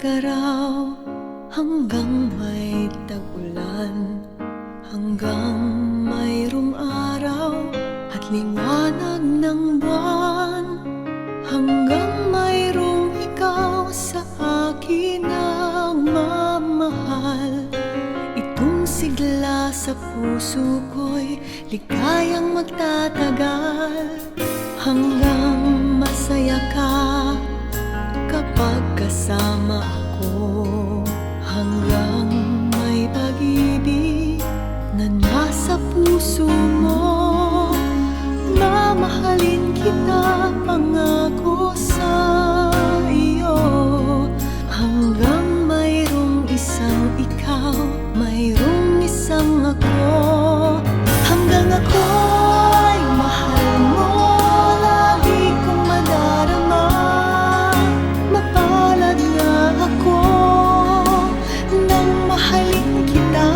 nag-araw hanggang may tag-ulan, hanggang mayroong araw at liwanag ng buwan, hanggang mayroong ikaw sa akin ang mamahal. Itong sigla sa puso ko'y ligayang magtatagal, hanggang masaya ka kapag kasama ako, hanggang may pag-ibig na nasa puso mo. Mamahalin kita, pangako sa iyo, hanggang mayroong isang ikaw, mayroong isang ako, hanggang ako'y mahal mo. Lagi kong madarama, mapalad nga ako nang mahalin kita.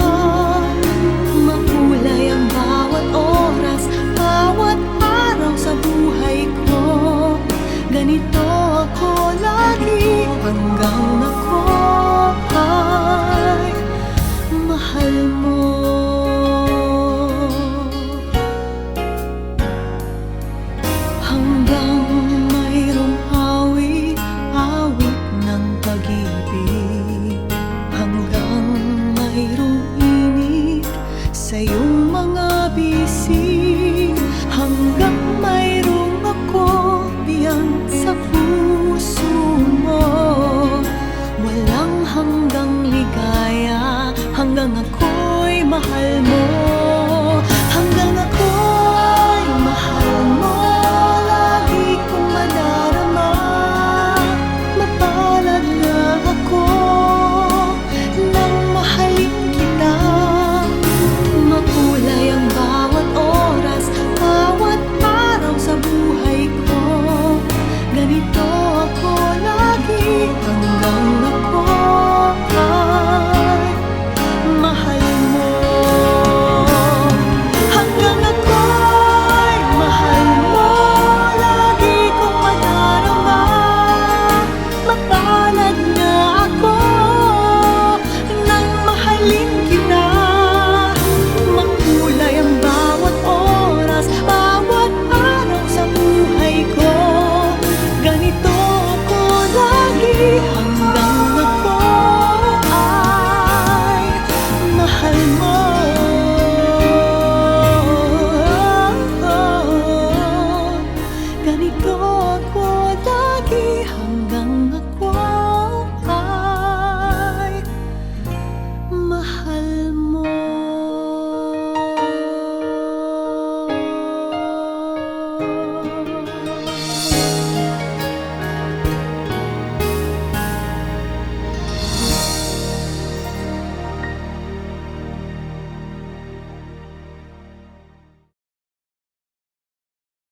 Makulay ang bawat oras, bawat araw sa buhay ko. Ganito ako lagi hanggang